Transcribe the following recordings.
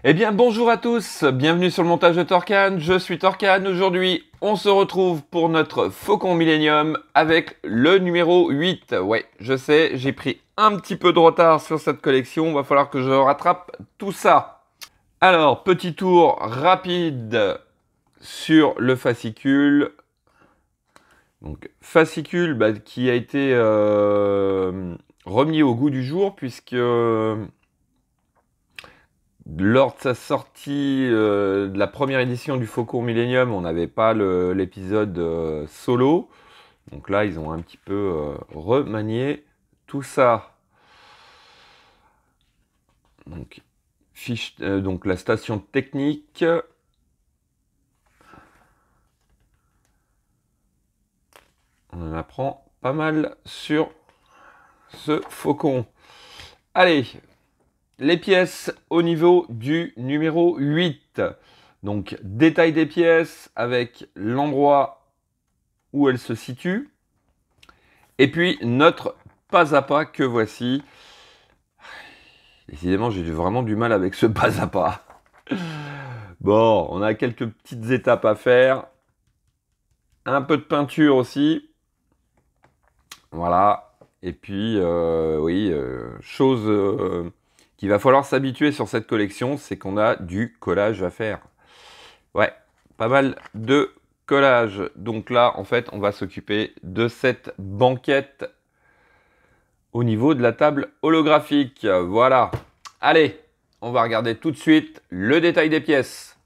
Eh bien bonjour à tous, bienvenue sur le montage de Torcan, je suis Torcan. Aujourd'hui on se retrouve pour notre Faucon Millenium avec le numéro 8. Ouais, je sais, j'ai pris un petit peu de retard sur cette collection, va falloir que je rattrape tout ça. Alors, petit tour rapide sur le fascicule. Donc fascicule qui a été remis au goût du jour puisque... lors de sa sortie de la première édition du Faucon Millenium, on n'avait pas l'épisode solo. Donc là, ils ont un petit peu remanié tout ça. Donc, donc la station technique. On en apprend pas mal sur ce Faucon. Allez! Les pièces au niveau du numéro 8. Donc, détail des pièces avec l'endroit où elles se situent. Et puis, notre pas à pas que voici. Décidément, j'ai vraiment du mal avec ce pas à pas. Bon, on a quelques petites étapes à faire. Un peu de peinture aussi. Voilà. Et puis, oui, chose... qu'il va falloir s'habituer sur cette collection, c'est qu'on a du collage à faire. Ouais, pas mal de collage. Donc là, en fait, on va s'occuper de cette banquette au niveau de la table holographique. Voilà. Allez, on va regarder tout de suite le détail des pièces.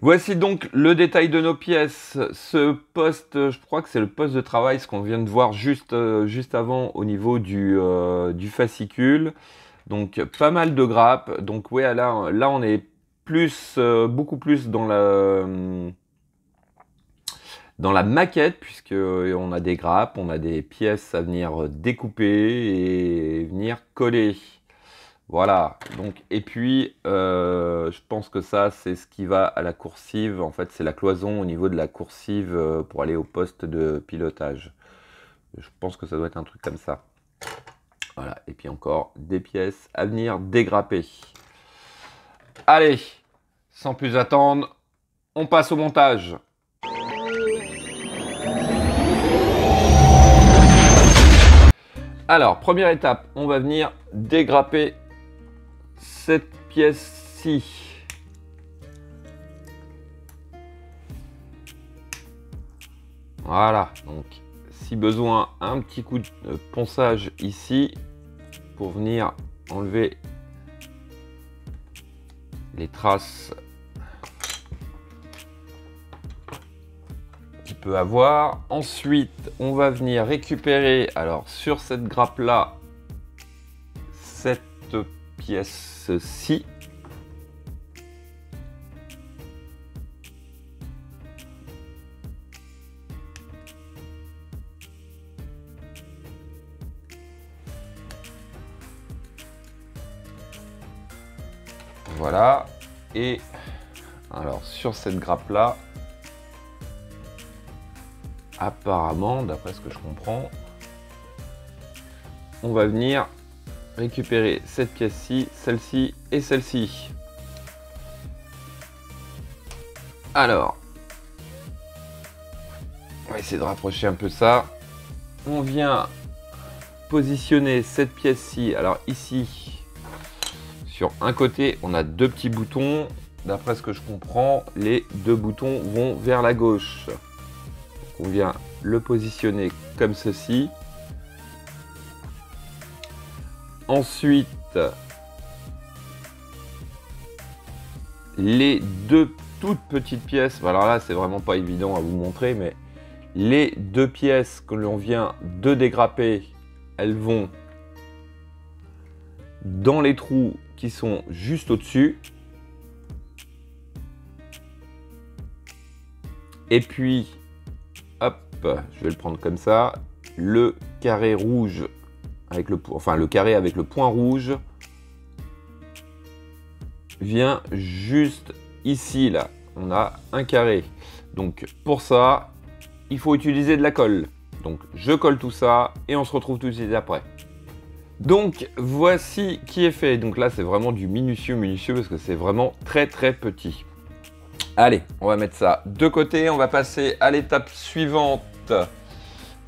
Voici donc le détail de nos pièces. Ce poste, je crois que c'est le poste de travail, ce qu'on vient de voir juste avant au niveau du fascicule. Donc pas mal de grappes. Donc ouais, là on est plus, beaucoup plus dans la maquette, puisque on a des grappes, on a des pièces à venir découper et venir coller. Voilà. Donc et puis je pense que ça c'est ce qui va à la coursive. En fait c'est la cloison au niveau de la coursive pour aller au poste de pilotage. Je pense que ça doit être un truc comme ça. Voilà, et puis encore des pièces à venir dégrapper. Allez, sans plus attendre, on passe au montage. Alors, première étape, on va venir dégrapper cette pièce-ci. Voilà, donc si besoin, un petit coup de ponçage ici pour venir enlever les traces qu'il peut avoir. Ensuite, on va venir récupérer, alors sur cette grappe là, cette pièce-ci. Voilà, et alors sur cette grappe là, apparemment, d'après ce que je comprends, on va venir récupérer cette pièce-ci, celle-ci et celle-ci. Alors, on va essayer de rapprocher un peu ça. On vient positionner cette pièce-ci, alors ici, sur un côté, on a deux petits boutons. D'après ce que je comprends, les deux boutons vont vers la gauche. Donc on vient le positionner comme ceci. Ensuite, les deux toutes petites pièces. Alors là, c'est vraiment pas évident à vous montrer, mais les deux pièces que l'on vient de dégrapper, elles vont dans les trous qui sont juste au-dessus. Et puis, hop, je vais le prendre comme ça. Le carré rouge, avec le carré avec le point rouge, vient juste ici, là. On a un carré. Donc, pour ça, il faut utiliser de la colle. Donc, je colle tout ça et on se retrouve tout de suite après. Donc, voici qui est fait. Donc là, c'est vraiment du minutieux parce que c'est vraiment très petit. Allez, on va mettre ça de côté. On va passer à l'étape suivante.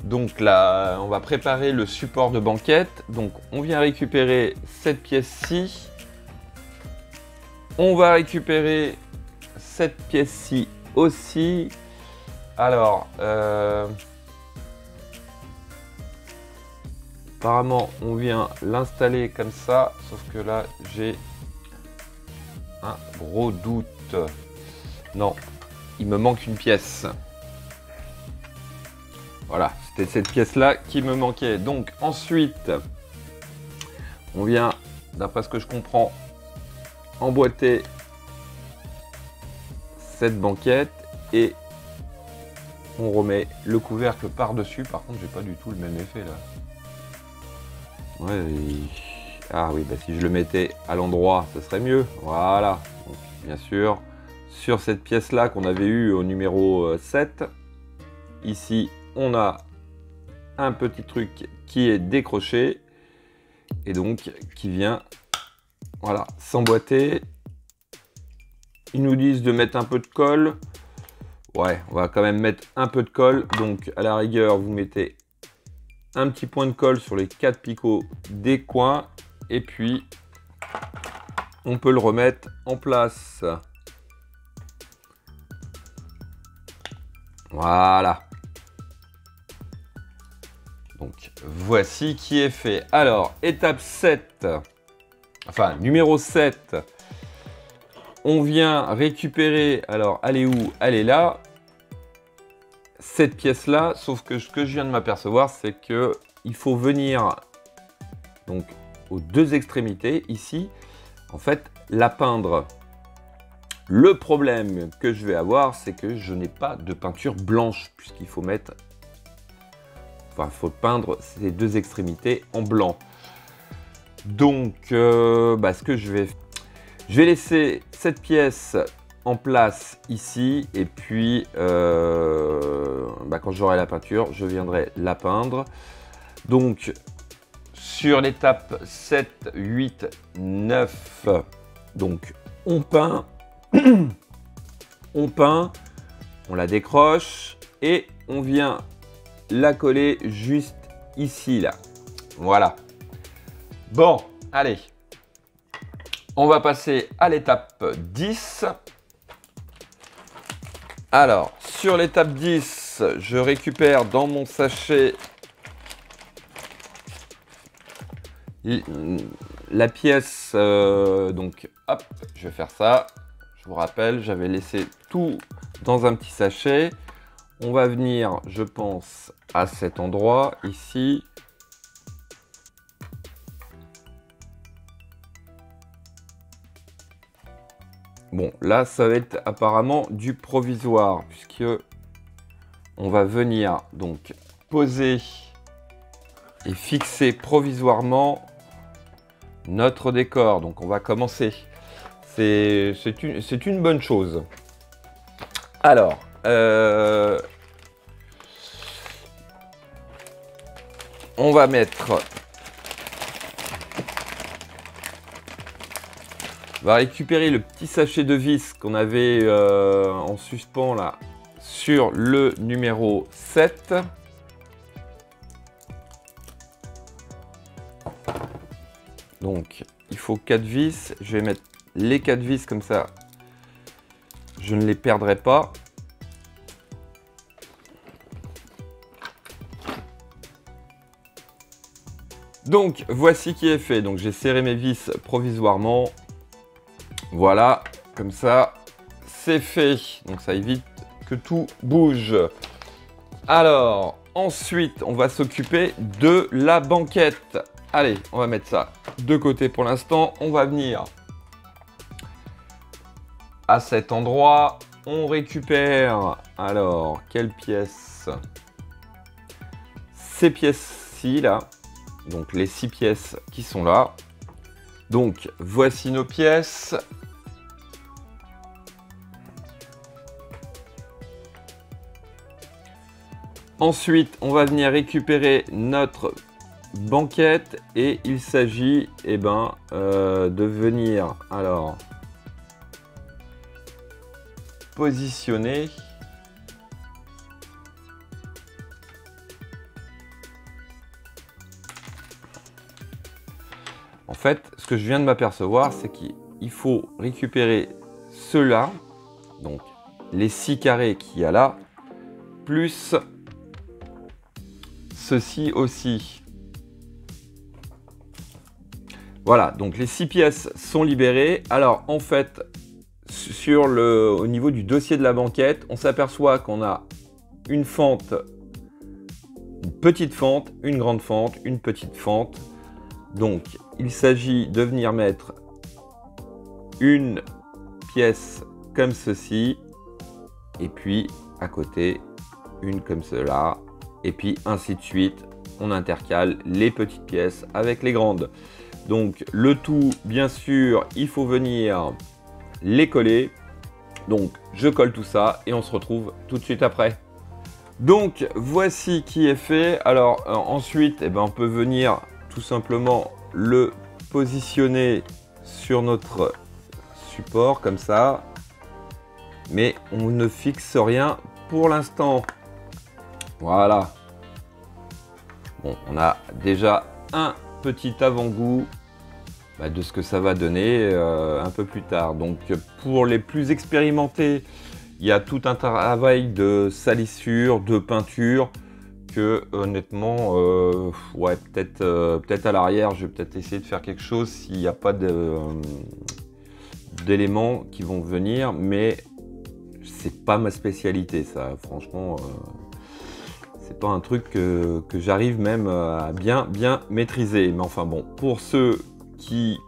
Donc là, on va préparer le support de banquette. Donc, on vient récupérer cette pièce-ci. On va récupérer cette pièce-ci aussi. Alors, apparemment, on vient l'installer comme ça. Sauf que là, j'ai un gros doute. Non, il me manque une pièce. Voilà, c'était cette pièce-là qui me manquait. Donc ensuite, on vient, d'après ce que je comprends, emboîter cette banquette et on remet le couvercle par-dessus. Par contre, j'ai pas du tout le même effet là. Ouais, ah oui, bah si je le mettais à l'endroit, ce serait mieux. Voilà, donc, bien sûr, sur cette pièce-là qu'on avait eue au numéro 7, ici, on a un petit truc qui est décroché et donc qui vient, voilà, s'emboîter. Ils nous disent de mettre un peu de colle. Ouais, on va quand même mettre un peu de colle. Donc à la rigueur, vous mettez un petit point de colle sur les 4 picots des coins et puis on peut le remettre en place. Voilà. Donc, voici qui est fait. Alors, étape 7, enfin, numéro 7, on vient récupérer, alors, elle est où? Elle est là, cette pièce-là, sauf que ce que je viens de m'apercevoir, c'est que il faut venir, donc, aux deux extrémités, ici, en fait, la peindre. Le problème que je vais avoir, c'est que je n'ai pas de peinture blanche, puisqu'il faut mettre... Enfin, il faut peindre ces deux extrémités en blanc. Donc, ce que je vais laisser cette pièce en place ici. Et puis, quand j'aurai la peinture, je viendrai la peindre. Donc, sur l'étape 7, 8, 9, donc on peint, on la décroche et on vient la coller juste ici, là. Voilà. Bon, allez. On va passer à l'étape 10. Alors, sur l'étape 10, je récupère dans mon sachet la pièce. Donc, hop, je vais faire ça. Je vous rappelle, j'avais laissé tout dans un petit sachet. On va venir, je pense, à cet endroit, ici. Bon, là, ça va être apparemment du provisoire, puisque on va venir donc poser et fixer provisoirement notre décor. Donc, on va commencer. C'est une bonne chose. Alors, on va mettre... On va récupérer le petit sachet de vis qu'on avait en suspens là sur le numéro 7. Donc, il faut 4 vis. Je vais mettre les 4 vis comme ça. Je ne les perdrai pas. Donc, voici qui est fait. Donc, j'ai serré mes vis provisoirement. Voilà, comme ça, c'est fait. Donc, ça évite que tout bouge. Alors, ensuite, on va s'occuper de la banquette. Allez, on va mettre ça de côté pour l'instant. On va venir à cet endroit. on récupère, alors, quelles pièces? Ces pièces-ci, là. Donc, les 6 pièces qui sont là. Donc, voici nos pièces. Ensuite, on va venir récupérer notre banquette et il s'agit de venir alors positionner en fait ce que je viens de m'apercevoir, c'est qu'il faut récupérer ceux-là, donc les 6 carrés qu'il y a là, plus ceci aussi. Voilà, donc les 6 pièces sont libérées. Alors en fait, au niveau du dossier de la banquette, on s'aperçoit qu'on a une fente, une petite fente, une grande fente, une petite fente. Donc il s'agit de venir mettre une pièce comme ceci, et puis à côté une comme cela, et puis ainsi de suite. On intercale les petites pièces avec les grandes. Donc le tout, bien sûr, il faut venir les coller. Donc je colle tout ça et on se retrouve tout de suite après. Donc voici qui est fait. Alors ensuite, on peut venir tout simplement le positionner sur notre support comme ça. Mais on ne fixe rien pour l'instant. Voilà. Bon, on a déjà un petit avant-goût de ce que ça va donner un peu plus tard. Donc pour les plus expérimentés, il y a tout un travail de salissure, de peinture que honnêtement, ouais, peut-être à l'arrière, je vais peut-être essayer de faire quelque chose s'il n'y a pas d'éléments qui vont venir, mais c'est pas ma spécialité ça, franchement. C'est pas un truc que j'arrive même à bien maîtriser. Mais enfin bon, pour ceux qui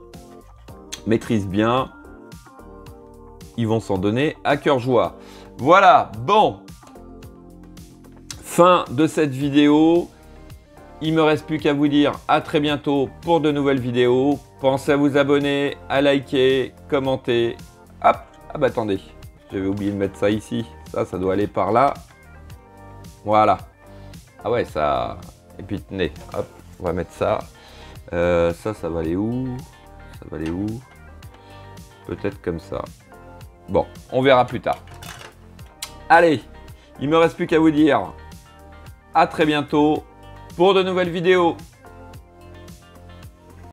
maîtrisent bien, ils vont s'en donner à cœur joie. Voilà, bon. Fin de cette vidéo. Il me reste plus qu'à vous dire à très bientôt pour de nouvelles vidéos. Pensez à vous abonner, à liker, commenter. Hop, ah bah attendez, j'avais oublié de mettre ça ici. Ça doit aller par là. Voilà. Ah ouais, ça... Et puis tenez, hop, on va mettre ça. Ça va aller où? Ça va aller où? Peut-être comme ça. Bon, on verra plus tard. Allez, il me reste plus qu'à vous dire à très bientôt pour de nouvelles vidéos.